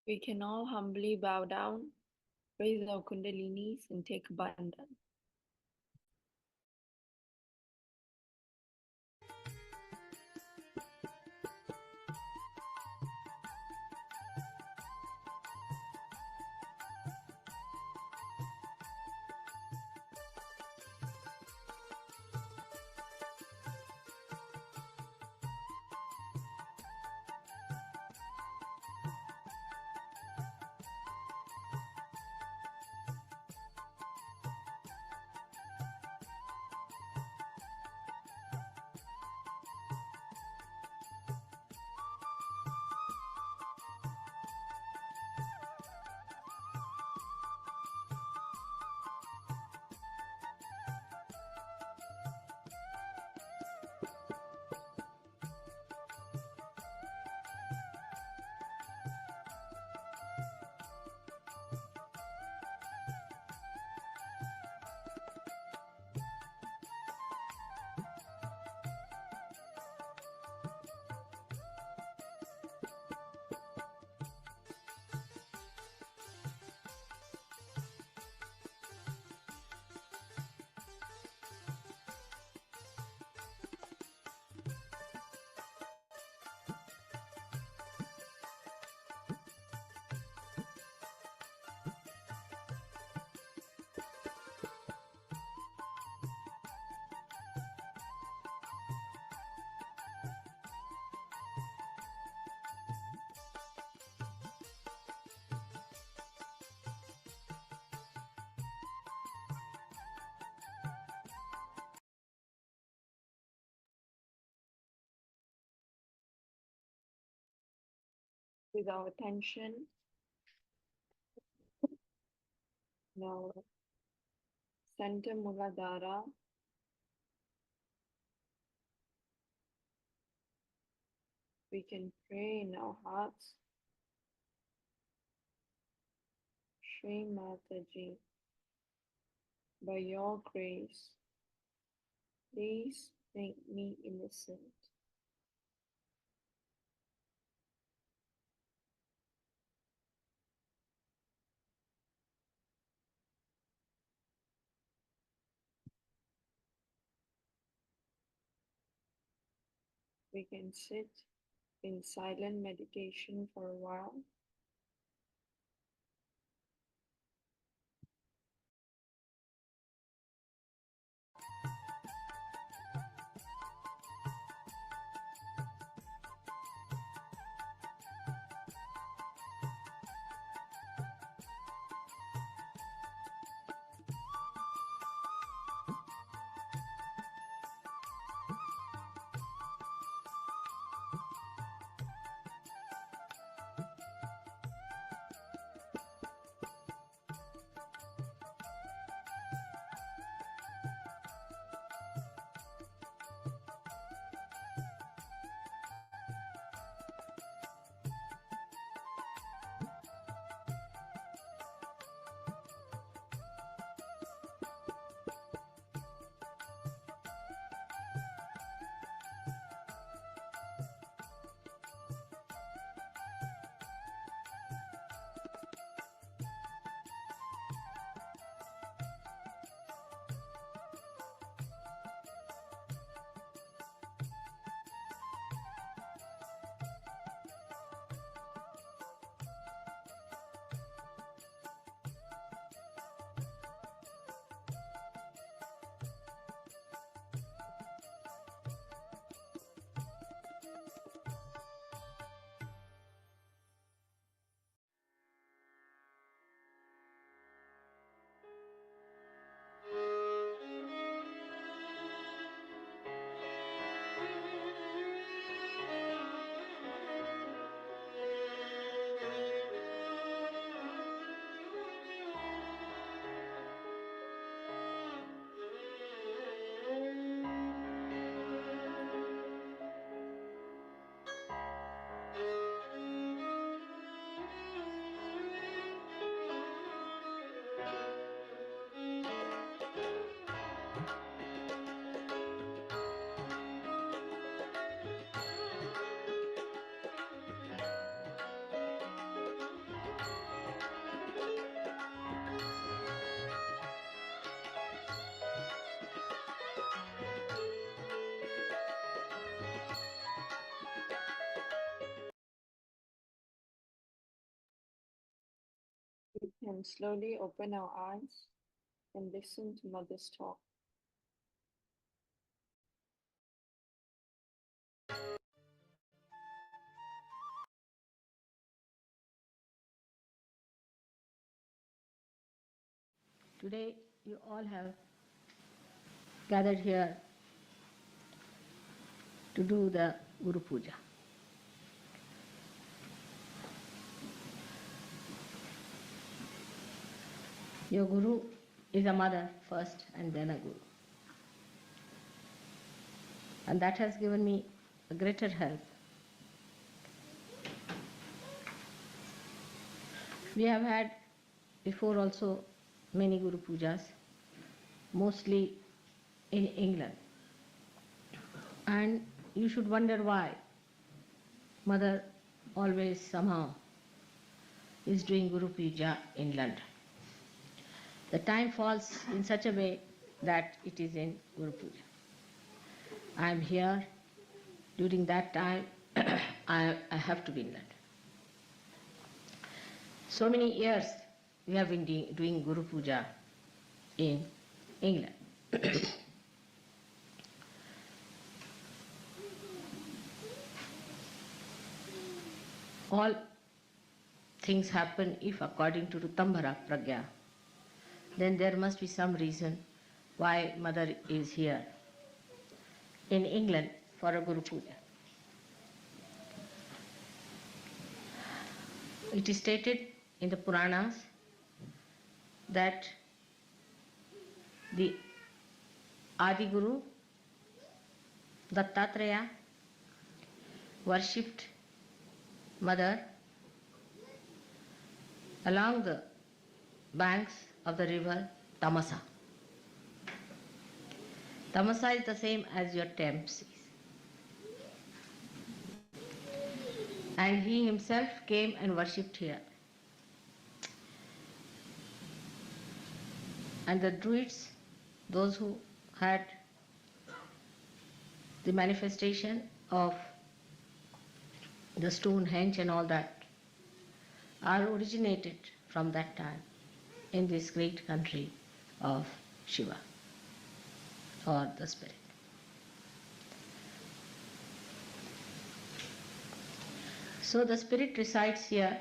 We can all humbly bow down, raise our Kundalinis, and take abundance. With our attention in our center Muladhara, we can pray in our hearts, Shri Mataji, by your grace, please make me innocent. We can sit in silent meditation for a while. And slowly open our eyes and listen to Mother's talk. Today you all have gathered here to do the Guru Puja. Your Guru is a mother first and then a Guru. And that has given me a greater help. We have had before also many Guru Pujas, mostly in England. And you should wonder why Mother always somehow is doing Guru Puja in London. The time falls in such a way that it is in Guru Puja. I am here, during that time I have to be in London. So many years we have been doing Guru Puja in England. All things happen if according to Rutambhara Pragya, then there must be some reason why Mother is here in England for a Guru Puja. It is stated in the Puranas that the Adi Guru, Dattatreya, worshipped Mother along the banks of the river Tamasa. Tamasa is the same as your Thames is. And he himself came and worshipped here. And the Druids, those who had the manifestation of the Stonehenge and all that, are originated from that time in this great country of Shiva or the Spirit. So the Spirit resides here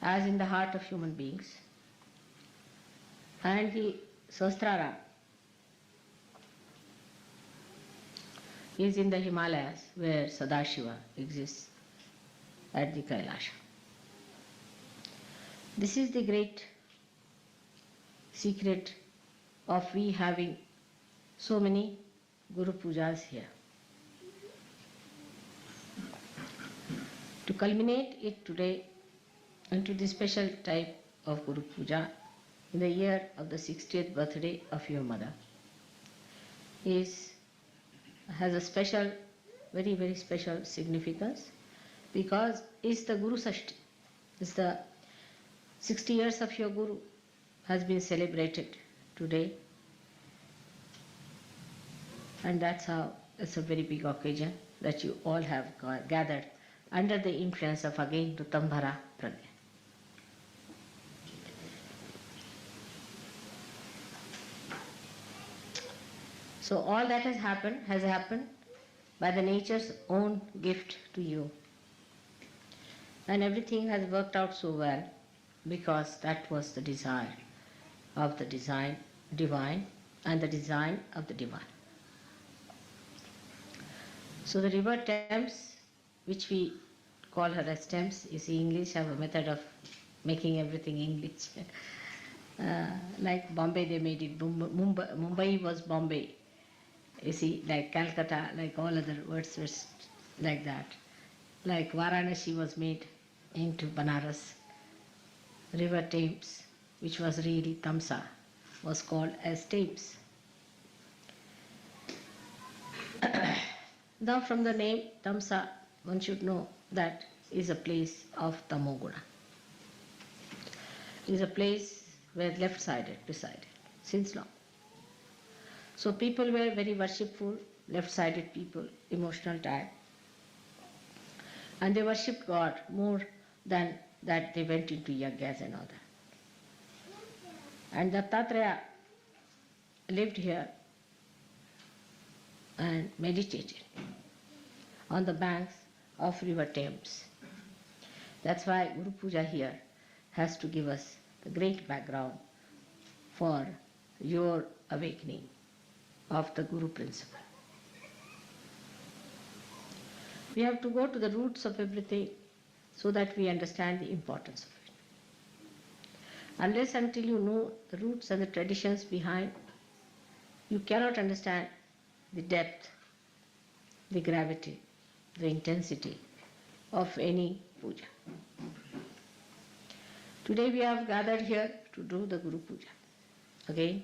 as in the heart of human beings, and the Sahasrara is in the Himalayas where Sadashiva exists at the Kailasha. This is the great secret of we having so many Guru Pujas here. To culminate it today into this special type of Guru Puja in the year of the 60th birthday of your mother has a special, very, very special significance, because it's the Guru Sashti. It's the 60 years of your Guru has been celebrated today, and that's how it's a very big occasion that you all have gathered under the influence of again Rutambhara Pragya. So all that has happened by the nature's own gift to you. And everything has worked out so well because that was the desire of the divine and the design of the divine. So the river Thames, which we call her as Thames, you see English have a method of making everything English. Like Bombay they made it, Mumbai was Bombay. You see, like Calcutta, like all other words were like that. Like Varanasi was made into Banaras. River Thames, which was really Tamsa, was called as Thames. Now from the name Tamsa, one should know that is a place of Tamoguna. It is a place where left-sided resided since long. So people were very worshipful, left-sided people, emotional type. And they worshipped God more than that they went into yajnas and all that. And Dattatreya lived here and meditated on the banks of river Thames. That's why Guru Puja here has to give us the great background for your awakening of the Guru principle. We have to go to the roots of everything so that we understand the importance of it. Unless until you know the roots and the traditions behind, you cannot understand the depth, the gravity, the intensity of any puja. Today we have gathered here to do the Guru Puja. Again,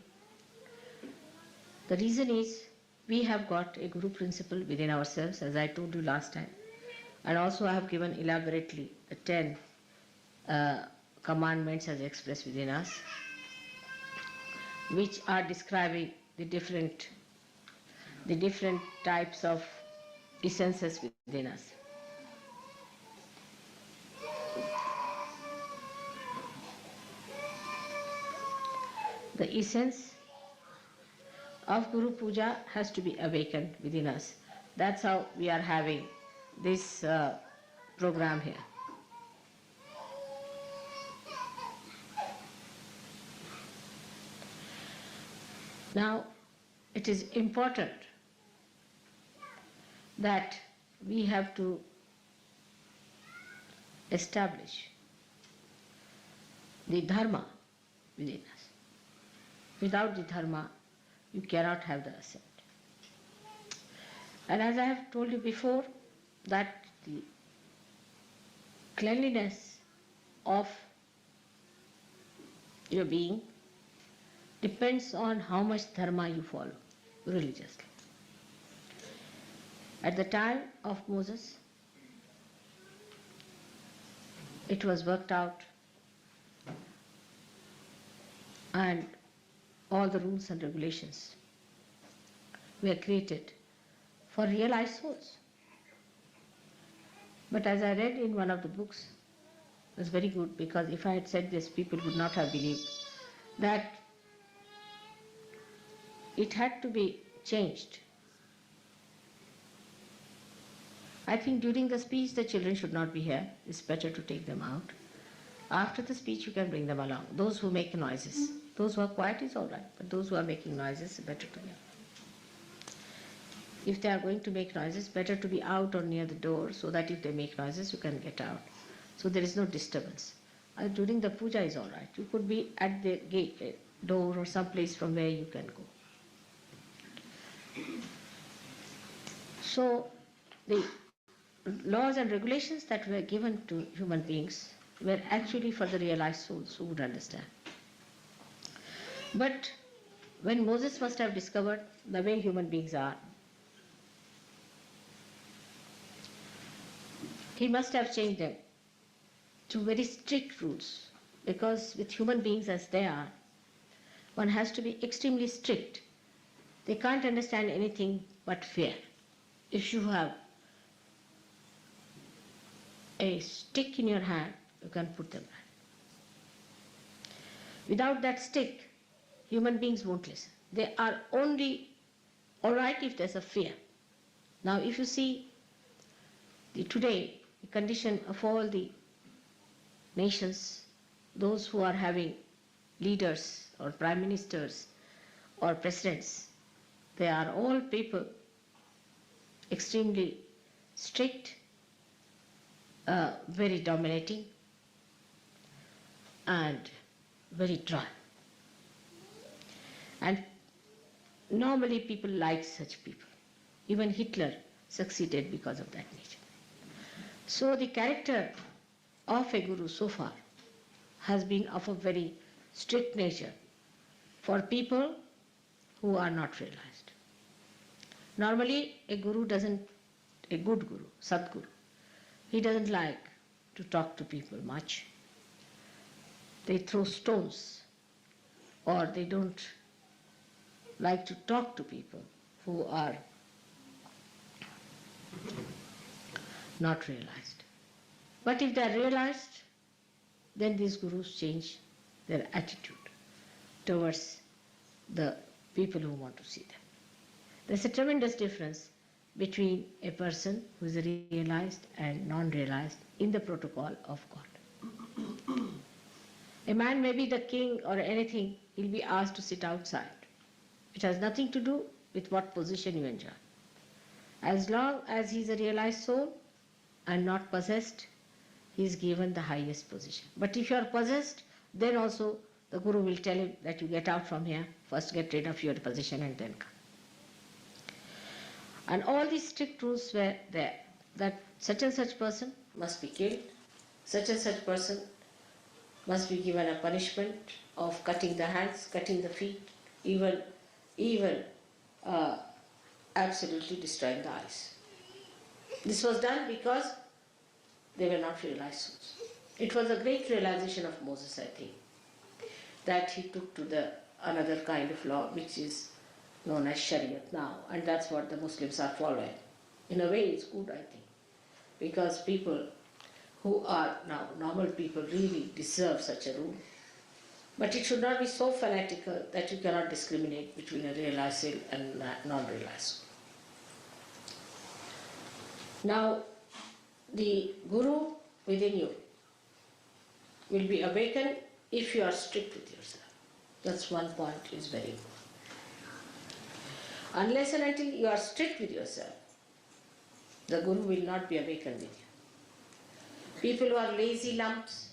the reason is we have got a Guru principle within ourselves, as I told you last time. And also I have given elaborately the 10 commandments as expressed within us, which are describing the different types of essences within us. The essence of Guru Puja has to be awakened within us. That's how we are having this program here. Now, it is important that we have to establish the dharma within us. Without the dharma, you cannot have the ascent. And as I have told you before, that the cleanliness of your being depends on how much dharma you follow religiously. At the time of Moses, it was worked out and all the rules and regulations were created for realized souls. But as I read in one of the books, it was very good, because if I had said this, people would not have believed, that it had to be changed. I think during the speech the children should not be here. It's better to take them out. After the speech you can bring them along. Those who make noises. Those who are quiet is all right, but those who are making noises, better to be out. If they are going to make noises, better to be out or near the door, so that if they make noises you can get out. So there is no disturbance. During the puja is all right. You could be at the gate, door, or some place from where you can go. So the laws and regulations that were given to human beings were actually for the realized souls who would understand. But when Moses must have discovered the way human beings are, he must have changed them to very strict rules, because with human beings as they are, one has to be extremely strict. They can't understand anything but fear. If you have a stick in your hand, you can put them back. Without that stick, human beings won't listen. They are only all right if there's a fear. Now if you see today, the condition of all the nations, those who are having leaders or prime ministers or presidents, they are all people extremely strict, very dominating, and very dry. And normally people like such people. Even Hitler succeeded because of that nature. So the character of a guru so far has been of a very strict nature for people who are not realized. Normally a good guru, Sadguru, he doesn't like to talk to people much. They throw stones, or they don't like to talk to people who are not realized. But if they are realized, then these gurus change their attitude towards the people who want to see them. There's a tremendous difference between a person who is realized and non-realized in the protocol of God. A man may be the king or anything, he'll be asked to sit outside. It has nothing to do with what position you enjoy. As long as he's a realized soul and not possessed, he is given the highest position. But if you are possessed, then also the Guru will tell him that you get out from here, first get rid of your position and then come. And all these strict rules were there, that such and such person must be killed, such and such person must be given a punishment of cutting the hands, cutting the feet, even absolutely destroying the eyes. This was done because they were not realized souls. It was a great realization of Moses, I think, that he took to the another kind of law which is known as Shariat now, and that's what the Muslims are following. In a way it's good, I think, because people who are now normal people really deserve such a rule. But it should not be so fanatical that you cannot discriminate between a realized soul and non-realized soul. Now, the Guru within you will be awakened if you are strict with yourself. That's one point is very important. Unless and until you are strict with yourself, the Guru will not be awakened with you. People who are lazy lumps,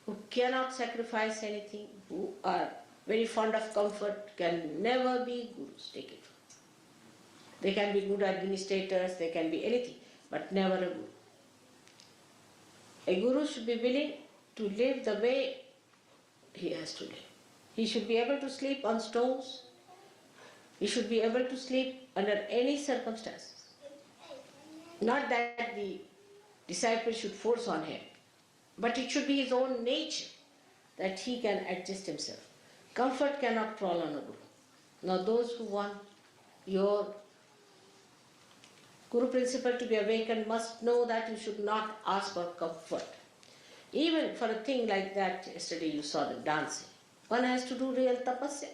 who cannot sacrifice anything, who are very fond of comfort, can never be Gurus, take it from me. They can be good administrators, they can be anything, but never a Guru. A Guru should be willing to live the way he has to live. He should be able to sleep on stones. He should be able to sleep under any circumstances. Not that the disciple should force on him, but it should be his own nature that he can adjust himself. Comfort cannot crawl on a Guru. Now those who want your Guru principle to be awakened must know that you should not ask for comfort. Even for a thing like that, yesterday you saw the dancing. One has to do real tapasya.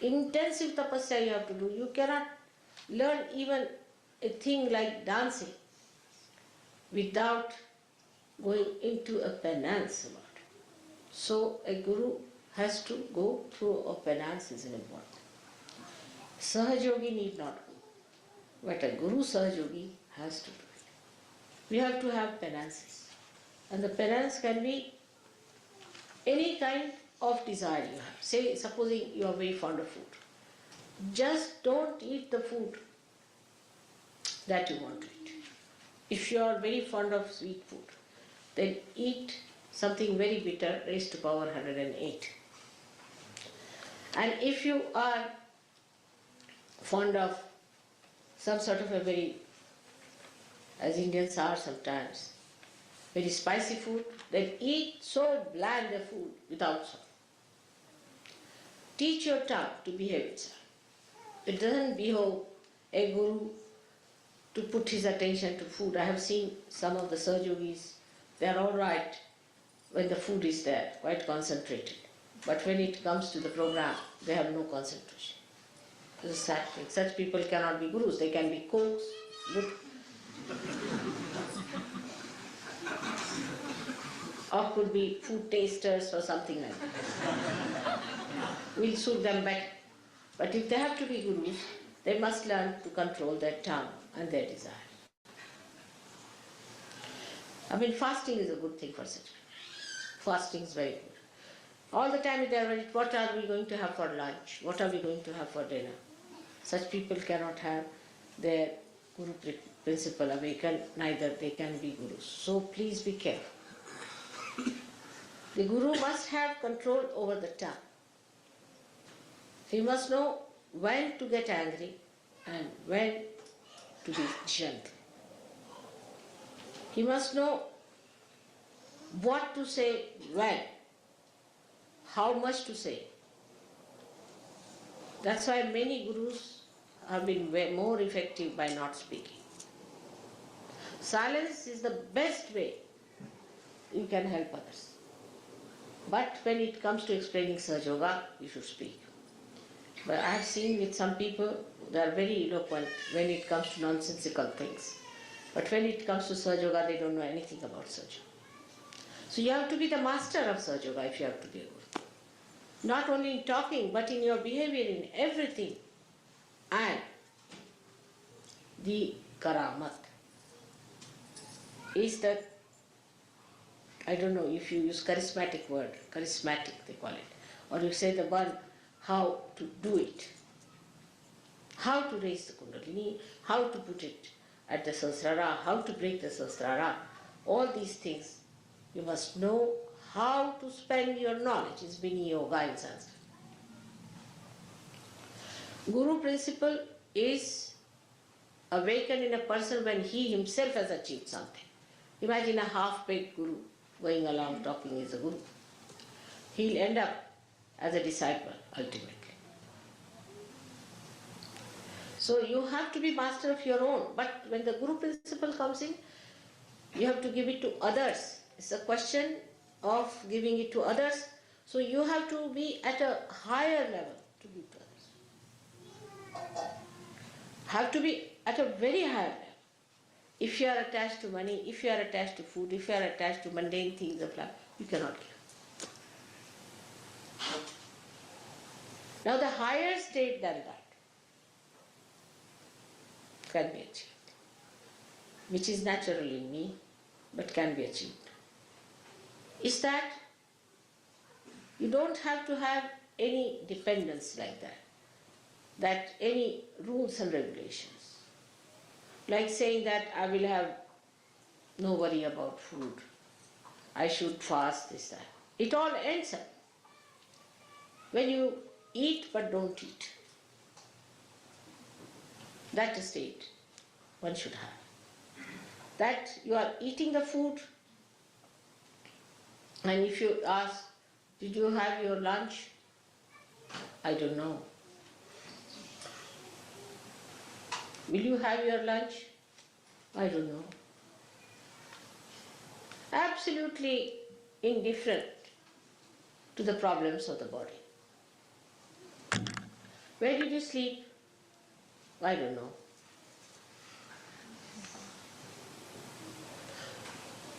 Intensive tapasya you have to do. You cannot learn even a thing like dancing without going into a penance about it. So a Guru has to go through a penance is important. Sahaja Yogi need not go, but a Guru Sahaja Yogi has to do it. We have to have penances. And the penance can be any kind of desire you have. Say, supposing you are very fond of food. Just don't eat the food that you want to eat. If you are very fond of sweet food, then eat something very bitter raised to power 108. And if you are fond of some sort of a very, as Indians are sometimes, very spicy food, then eat so bland a food without salt. Teach your tongue to behave itself. It doesn't behove a Guru to put his attention to food. I have seen some of the Sahaja Yogis, they are all right when the food is there, quite concentrated. But when it comes to the program, they have no concentration. It's a sad thing. Such people cannot be Gurus. They can be cooks, good, or could be food tasters or something like that. We'll suit them better. But if they have to be Gurus, they must learn to control their tongue and their desire. I mean, fasting is a good thing for such people. Fasting is very good. All the time they are worried, what are we going to have for lunch? What are we going to have for dinner? Such people cannot have their Guru principle awakened, neither they can be Gurus. So please be careful. The Guru must have control over the tongue. He must know when to get angry and when to be gentle. He must know what to say when, how much to say. That's why many Gurus have been more effective by not speaking. Silence is the best way you can help others. But when it comes to explaining Sahaja Yoga, you should speak. But I have seen with some people, they are very eloquent when it comes to nonsensical things. But when it comes to Sahaja Yoga, they don't know anything about Sahaja. So you have to be the master of Sahaja Yoga if you have to be a guru. Not only in talking, but in your behavior, in everything. And the karamat is the, I don't know if you use charismatic word, charismatic they call it, or you say the one how to do it, how to raise the Kundalini, how to put it at the Sahasrara, how to break the Sahasrara, all these things you must know how to spend your knowledge. It's Bini Yoga in Sanskrit. Guru principle is awakened in a person when he himself has achieved something. Imagine a half-baked guru going along talking is a guru. He'll end up as a disciple ultimately. So you have to be master of your own. But when the guru principle comes in, you have to give it to others. It's a question of giving it to others. So you have to be at a higher level to give to others. Have to be at a very high level. If you are attached to money, if you are attached to food, if you are attached to mundane things of life, you cannot give. Now the higher state than that can be achieved, which is natural in me, but can be achieved, is that you don't have to have any dependence like that any rules and regulations. Like saying that I will have no worry about food, I should fast this, that. It all ends up when you eat but don't eat. That state one should have. That you are eating the food, and if you ask, did you have your lunch? I don't know. Will you have your lunch? I don't know. Absolutely indifferent to the problems of the body. Where did you sleep? I don't know.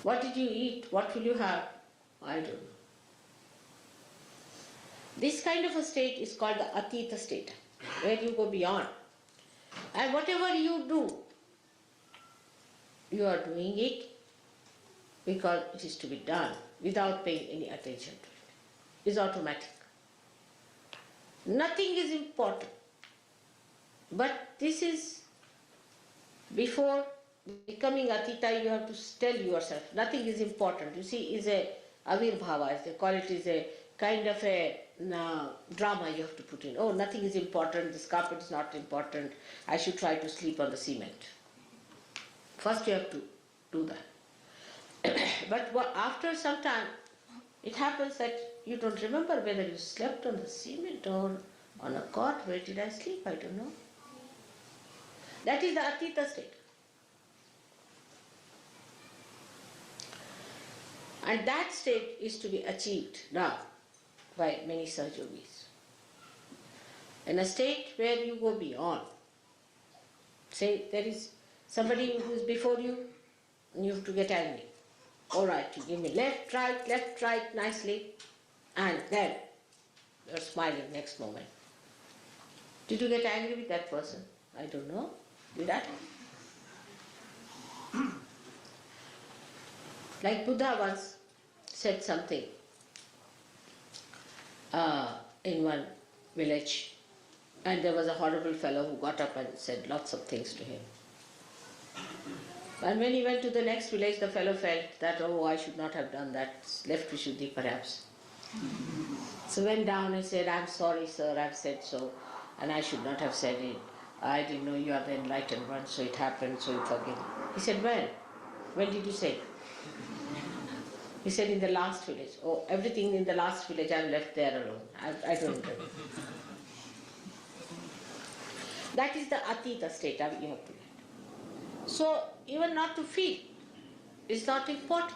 What did you eat? What will you have? I don't know. This kind of a state is called the Atita state, where you go beyond. And whatever you do, you are doing it because it is to be done without paying any attention to it. It's automatic. Nothing is important. But this is, before becoming Atita, you have to tell yourself, nothing is important. You see, is a avirbhava, as they call it, is a kind of a drama you have to put in. Oh, nothing is important, this carpet is not important, I should try to sleep on the cement. First you have to do that. But after some time, it happens that you don't remember whether you slept on the cement or on a cot. Where did I sleep? I don't know. That is the Atita state. And that state is to be achieved now by many Sahaja Yogis. In a state where you go beyond. Say there is somebody who is before you and you have to get angry. All right, you give me left, right, nicely, and then you're smiling next moment. Did you get angry with that person? I don't know. Did I? Like Buddha once said something in one village, and there was a horrible fellow who got up and said lots of things to him. And when he went to the next village, the fellow felt that, oh, I should not have done that, left Vishuddhi perhaps. So went down and said, I'm sorry sir, I've said so, and I should not have said it. I didn't know you are the enlightened one, so it happened, so you forgive. He said, when? When did you say it? He said, in the last village. Oh, everything in the last village, I'm left there alone. I don't know. That is the Atita state you have to get. So, even not to feel is not important.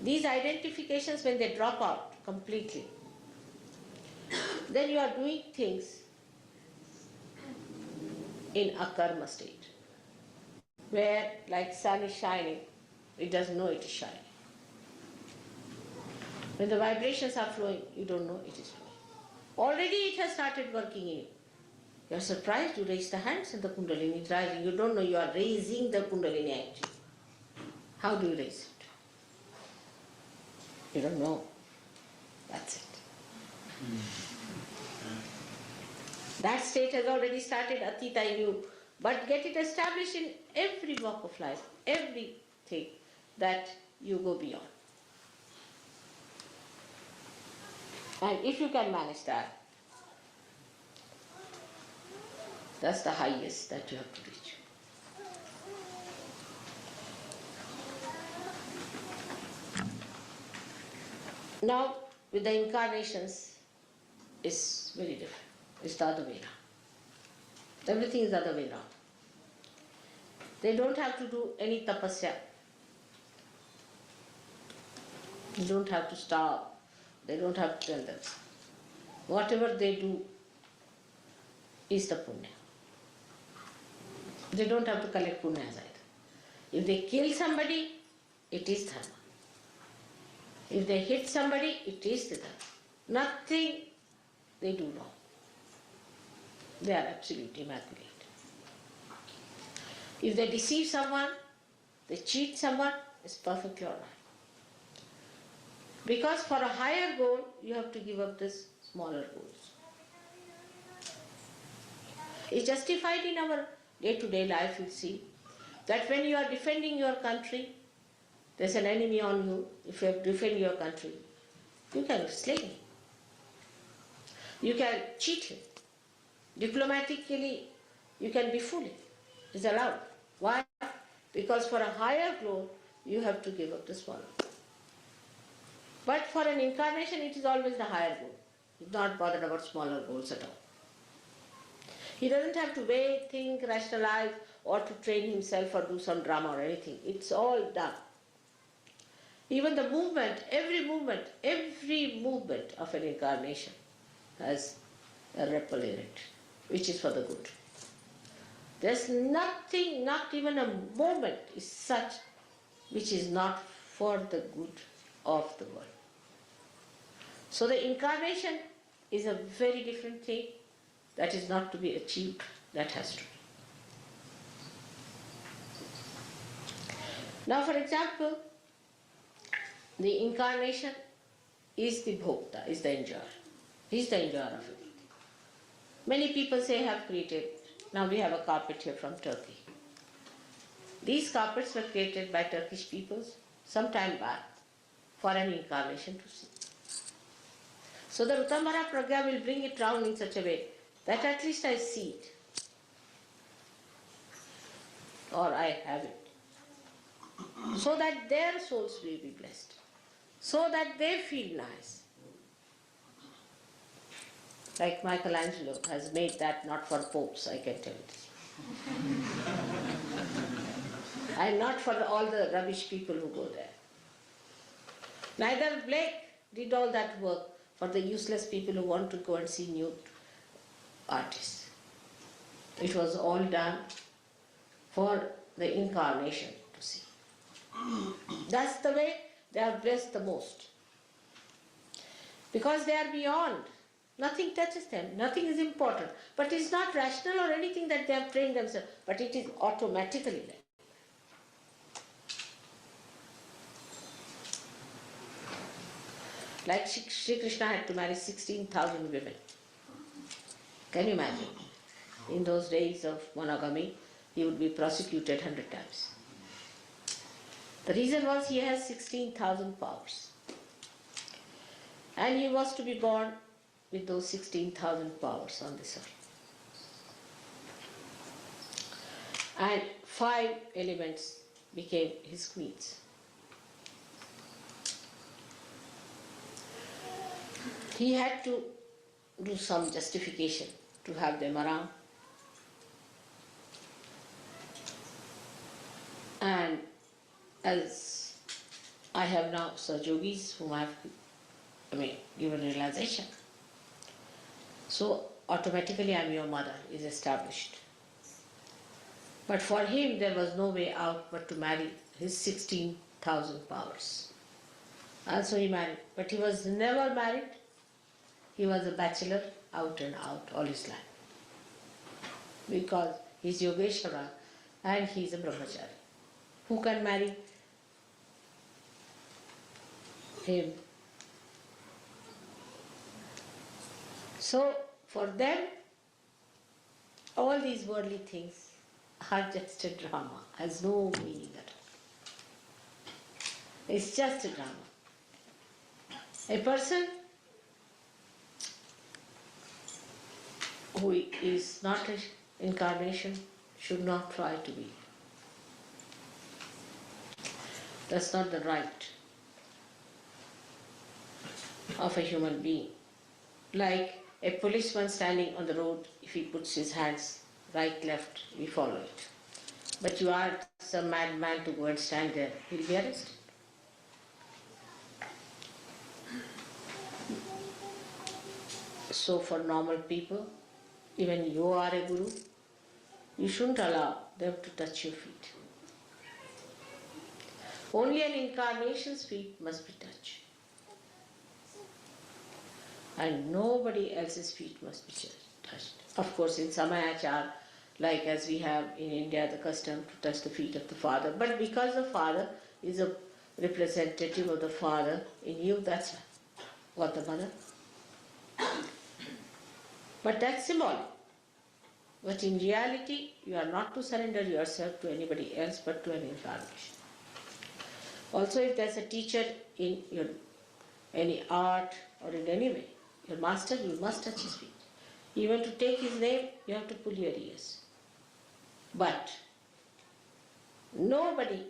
These identifications, when they drop out completely, then you are doing things in a karma state, where like sun is shining, it doesn't know it is shining. When the vibrations are flowing, you don't know it is flowing. Already it has started working in you. You are surprised, you raise the hands and the Kundalini is rising. You don't know you are raising the Kundalini actually. How do you raise it? You don't know. That's it. That state has already started, Atita, in you. But get it established in every walk of life, everything that you go beyond. And if you can manage that, that's the highest that you have to reach. Now, with the incarnations, it's very different. It's the other way around. Everything is the other way around. They don't have to do any tapasya. They don't have to starve. They don't have to tell them. Whatever they do is the punya. They don't have to collect punyas either. If they kill somebody, it is dharma. If they hit somebody, it is the dharma. Nothing they do wrong. They are absolutely immaculate. If they deceive someone, they cheat someone, it's perfectly all right. Because for a higher goal, you have to give up this smaller goals. It's justified in our day-to-day life, you see, that when you are defending your country, there's an enemy on you. If you have to defend your country, you can slay him. You can cheat him. Diplomatically, you can be foolish. It's allowed. Why? Because for a higher goal, you have to give up the smaller goal. But for an incarnation, it is always the higher goal. He's not bothered about smaller goals at all. He doesn't have to wait, think, rationalize, or to train himself or do some drama or anything. It's all done. Even the movement, every movement of an incarnation has a ripple in it, which is for the good. There's nothing, not even a moment is such which is not for the good of the world. So the incarnation is a very different thing that is not to be achieved, that has to be. Now, for example, the incarnation is the bhokta, is the enjoyer. He's the enjoyer of it. Many people say have created. Now we have a carpet here from Turkey. These carpets were created by Turkish peoples some time back for an incarnation to see. So the Rutamara Pragya will bring it round in such a way that at least I see it. Or I have it. So that their souls will be blessed. So that they feel nice. Like Michelangelo has made that not for popes, I can tell you. And not for all the rubbish people who go there. Neither Blake did all that work for the useless people who want to go and see nude artists. It was all done for the incarnation to see. That's the way they are blessed the most. Because they are beyond. Nothing touches them. Nothing is important. But it's not rational or anything that they have trained themselves. But it is automatically there. Like Shri Krishna had to marry 16,000 women. Can you imagine? In those days of monogamy, he would be prosecuted 100 times. The reason was he has 16,000 powers. And he was to be born with those 16,000 powers on this earth. And 5 elements became his queens. He had to do some justification to have them around. And as I have now such yogis whom I have given realization. So automatically I am your mother is established. But for him there was no way out but to marry his 16,000 powers. Also he married, but he was never married. He was a bachelor out and out all his life. Because he's Yogeshwara and he's a brahmachari. Who can marry him? So for them, all these worldly things are just a drama, has no meaning at all. It's just a drama. A person who is not an incarnation should not try to be. That's not the right of a human being. Like a policeman standing on the road, if he puts his hands right, left, we follow it. But you are some madman to go and stand there, he'll be arrested. So for normal people, even you are a guru, you shouldn't allow them to touch your feet. Only an incarnation's feet must be touched. And nobody else's feet must be touched. Of course, in Samayachar, like as we have in India the custom to touch the feet of the father, but because the father is a representative of the father in you, that's what the mother. But that's symbolic. But in reality, you are not to surrender yourself to anybody else but to an incarnation. Also, if there's a teacher in your any art or in any way, your master, you must touch his feet. Even to take his name, you have to pull your ears. But nobody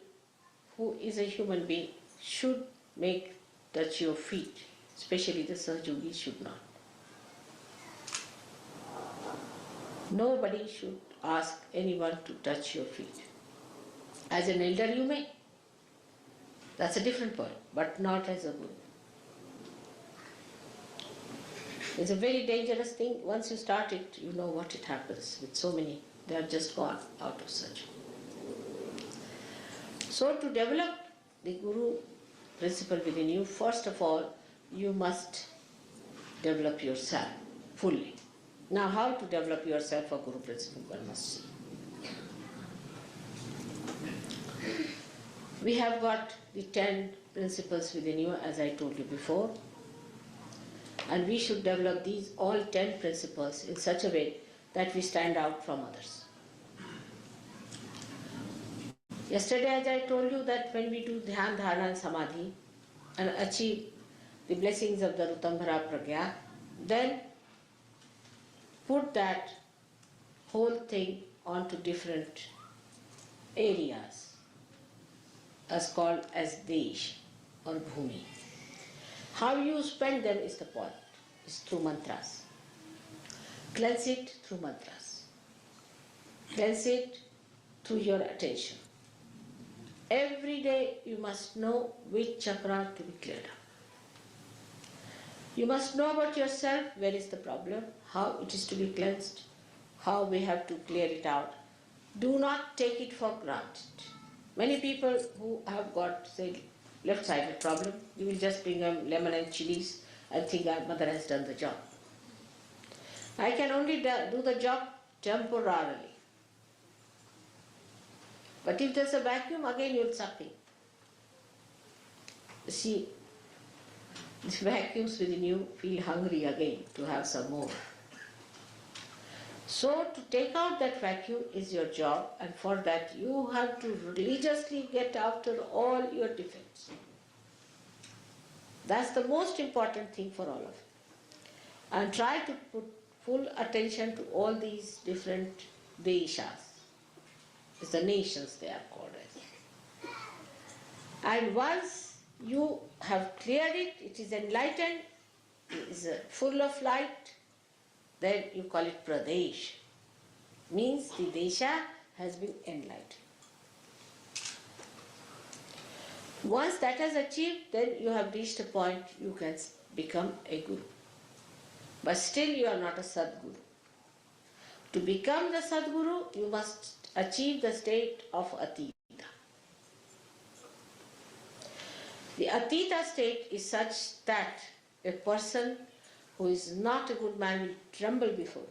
who is a human being should touch your feet, especially the Sahaja should not. Nobody should ask anyone to touch your feet. As an elder you may. That's a different point, but not as a guru. It's a very dangerous thing. Once you start it, you know what it happens with so many. They are just gone out of such. So to develop the guru principle within you, first of all, you must develop yourself fully. Now, how to develop yourself for guru principle, one must see. We have got the 10 principles within you, as I told you before, and we should develop these all 10 principles in such a way that we stand out from others. Yesterday, as I told you, that when we do Dhyan, Dharana and Samadhi and achieve the blessings of the Rutambhara Pragya, then put that whole thing onto different areas as called as Desh or Bhumi. How you spend them is the point, is through mantras. Cleanse it through mantras. Cleanse it through your attention. Every day you must know which chakra to be cleared up. You must know about yourself, where is the problem, how it is to be cleansed, how we have to clear it out. Do not take it for granted. Many people who have got, say, left-sided problem, you will just bring them lemon and chilies and think our mother has done the job. I can only do the job temporarily. But if there's a vacuum, again you'll suck in. See, the vacuums within you feel hungry again to have some more. So to take out that vacuum is your job, and for that you have to religiously get after all your defects. That's the most important thing for all of you. And try to put full attention to all these different deshas. It's the nations they are called as. And once you have cleared it, it is enlightened, it is full of light, then you call it Pradesh. Means the Desha has been enlightened. Once that is achieved, then you have reached a point you can become a guru. But still you are not a Sadguru. To become the Sadguru, you must achieve the state of Atita. The Atita state is such that a person who is not a good man will tremble before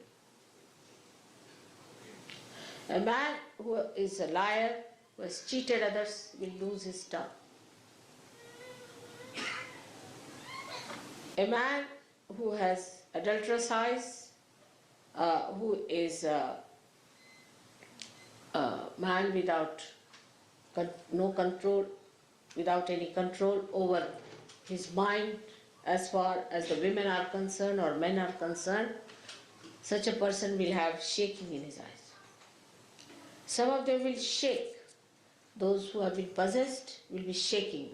it. A man who is a liar, who has cheated others, will lose his tongue. A man who has adulterous eyes, who is a man without no control, without any control over his mind as far as the women are concerned or men are concerned, such a person will have shaking in his eyes. Some of them will shake. Those who have been possessed will be shaking.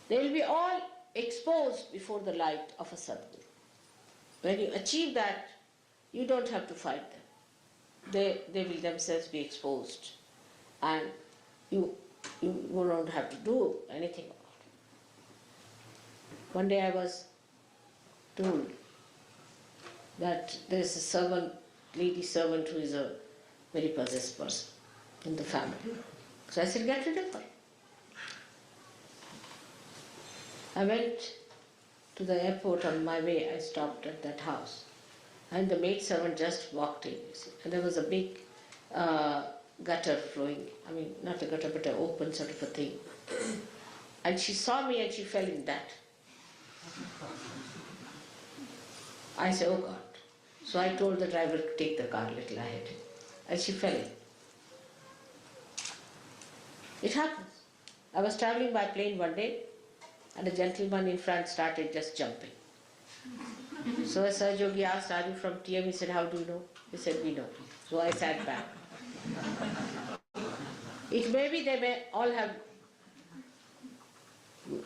They will be all exposed before the light of a Sadguru. When you achieve that, you don't have to fight them. They will themselves be exposed, and you don't have to do anything about it. One day I was told that there is a servant, lady servant, who is a very possessed person in the family. So I said, get rid of her. I went to the airport. On my way, I stopped at that house. And the maid servant just walked in, you see. And there was a big gutter flowing. I mean, not a gutter, but an open sort of a thing. And she saw me and she fell in that. I said, oh God. So I told the driver to take the car a little ahead. And she fell in. It happens. I was traveling by plane one day, and a gentleman in front started just jumping. So a Sahaja Yogi asked, are you from TM? He said, how do you know? He said, we know. So I sat back. It may be they may all have,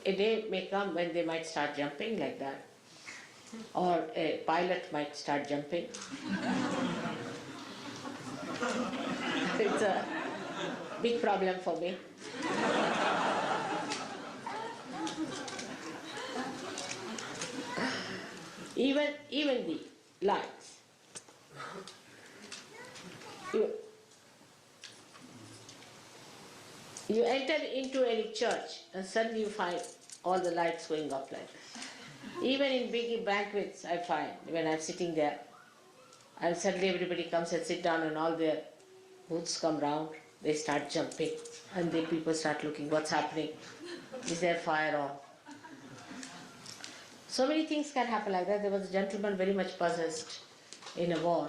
a day may come when they might start jumping like that. Or a pilot might start jumping. It's a big problem for me. Even the lights. You enter into any church and suddenly you find all the lights going up like this. Even in big banquets, I find when I'm sitting there, and suddenly everybody comes and sit down and all their booths come round, they start jumping, and the people start looking, what's happening? Is there fire on? So many things can happen like that. There was a gentleman very much possessed in a war,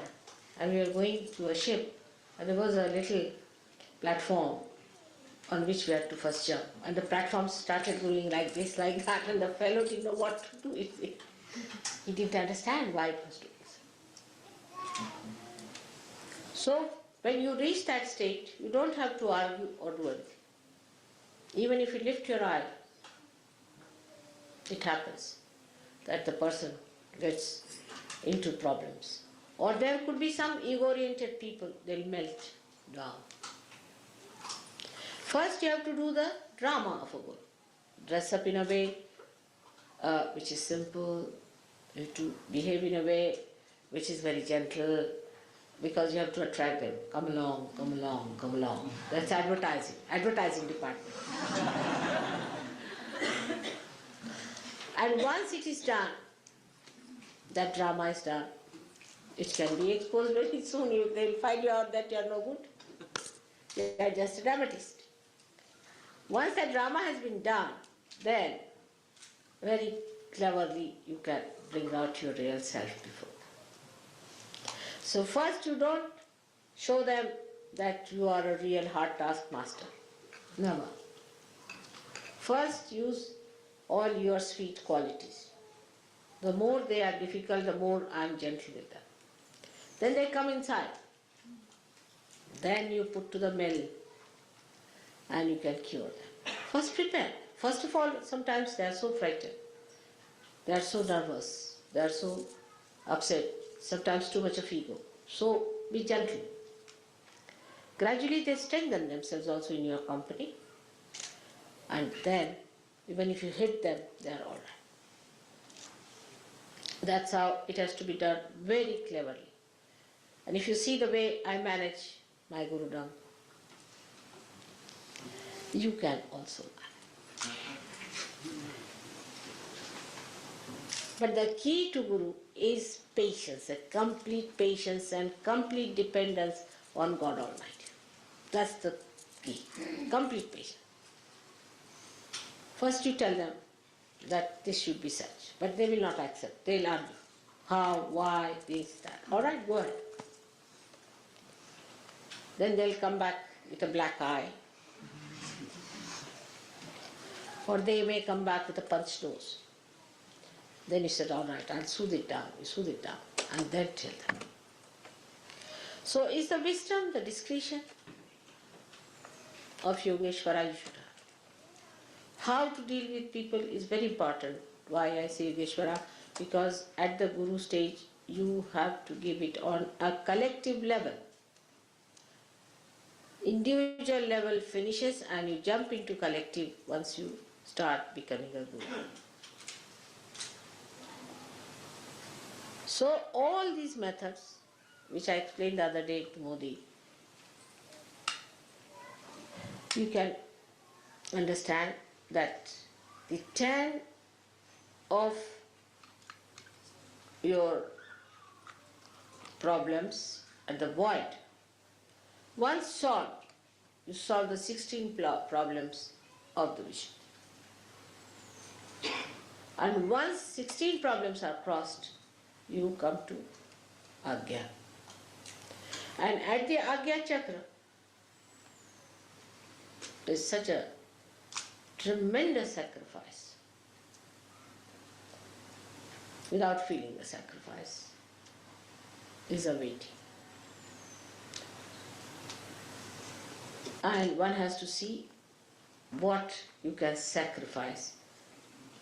and we were going to a ship, and there was a little platform on which we had to first jump. And the platform started going like this, like that, and the fellow didn't know what to do. He didn't understand why it was doing so. So, when you reach that state, you don't have to argue or do anything. Even if you lift your eye, it happens that the person gets into problems. Or there could be some ego-oriented people, they'll melt down. First you have to do the drama of a guru. Dress up in a way which is simple. You have to behave in a way which is very gentle, because you have to attract them. Come along, come along, come along. That's advertising department. And once it is done, that drama is done, it can be exposed very soon. They'll find you out that you are no good. You are just a dramatist. Once that drama has been done, then very cleverly you can bring out your real self before them. So first you don't show them that you are a real hard taskmaster. Never. First use all your sweet qualities. The more they are difficult, the more I am gentle with them. Then they come inside. Then you put to the mill and you can cure them. First prepare. First of all, sometimes they are so frightened. They are so nervous. They are so upset. Sometimes too much of ego. So be gentle. Gradually they strengthen themselves also in your company. And then, even if you hit them, they are all right. That's how it has to be done, very cleverly. And if you see the way I manage my Gurudam, you can also manage. But the key to Guru is patience, a complete patience and complete dependence on God Almighty. That's the key, complete patience. First you tell them that this should be such, but they will not accept. They'll argue. How, why, this, that. All right, go ahead. Then they'll come back with a black eye. Or they may come back with a punched nose. Then you said, all right, I'll soothe it down. You soothe it down. And then tell them. So is the wisdom, the discretion of Yogeshwara you should have. How to deal with people is very important. Why I say Yogeshwara? Because at the Guru stage, you have to give it on a collective level. Individual level finishes and you jump into collective once you start becoming a Guru. So all these methods, which I explained the other day to Modi, you can understand that the 10 of your problems at the void, once solved, you solve the 16 problems of the vision. And once 16 problems are crossed, you come to Agya. And at the Agya Chakra, there is such a tremendous sacrifice. Without feeling the sacrifice is awaiting. And one has to see what you can sacrifice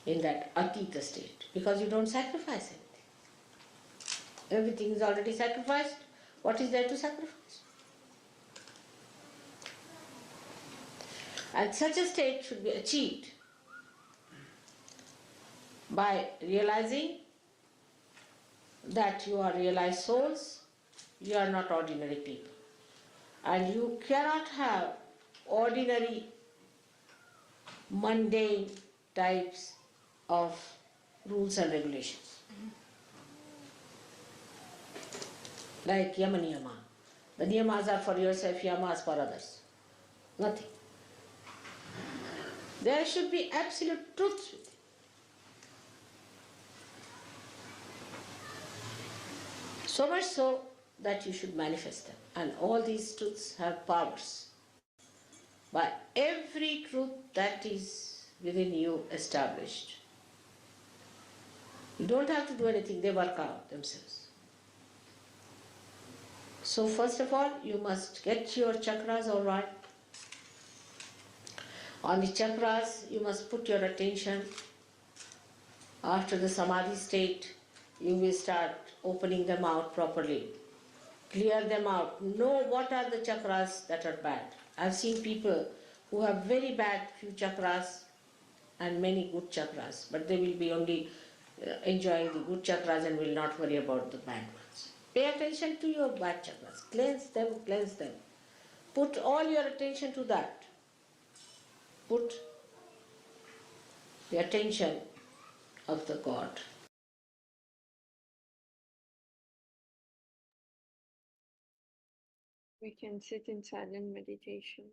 in that Atita state, because you don't sacrifice anything. Everything is already sacrificed. What is there to sacrifice? And such a state should be achieved by realizing that you are realized souls, you are not ordinary people. And you cannot have ordinary, mundane types of rules and regulations. Like yama niyama. The niyamas are for yourself, yamas for others. Nothing. There should be absolute truth with it. So much so that you should manifest them. And all these truths have powers. By every truth that is within you established, you don't have to do anything, they work out themselves. So first of all, you must get your chakras all right. On the chakras, you must put your attention. After the samadhi state, you will start opening them out properly. Clear them out. Know what are the chakras that are bad. I've seen people who have very bad few chakras and many good chakras, but they will be only enjoying the good chakras and will not worry about the bad ones. Pay attention to your bad chakras. Cleanse them, cleanse them. Put all your attention to that. Put the attention of the God. We can sit in silent meditation.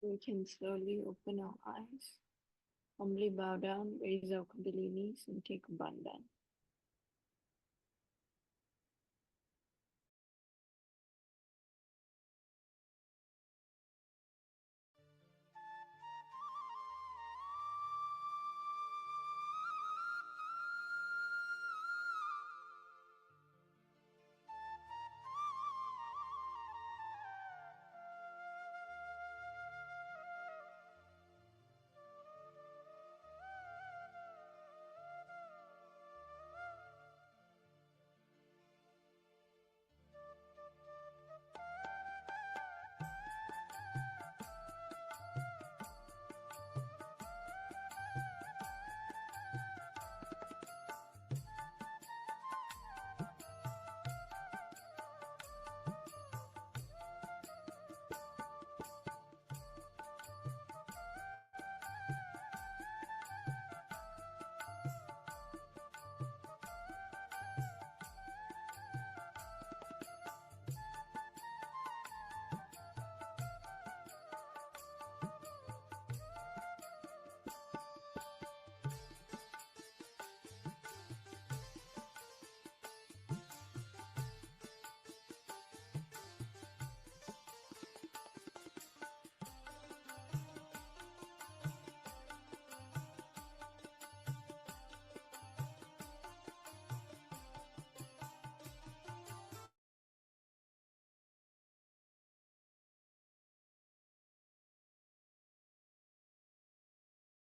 We can slowly open our eyes, humbly bow down, raise our Kundalinis, and take a bandhan.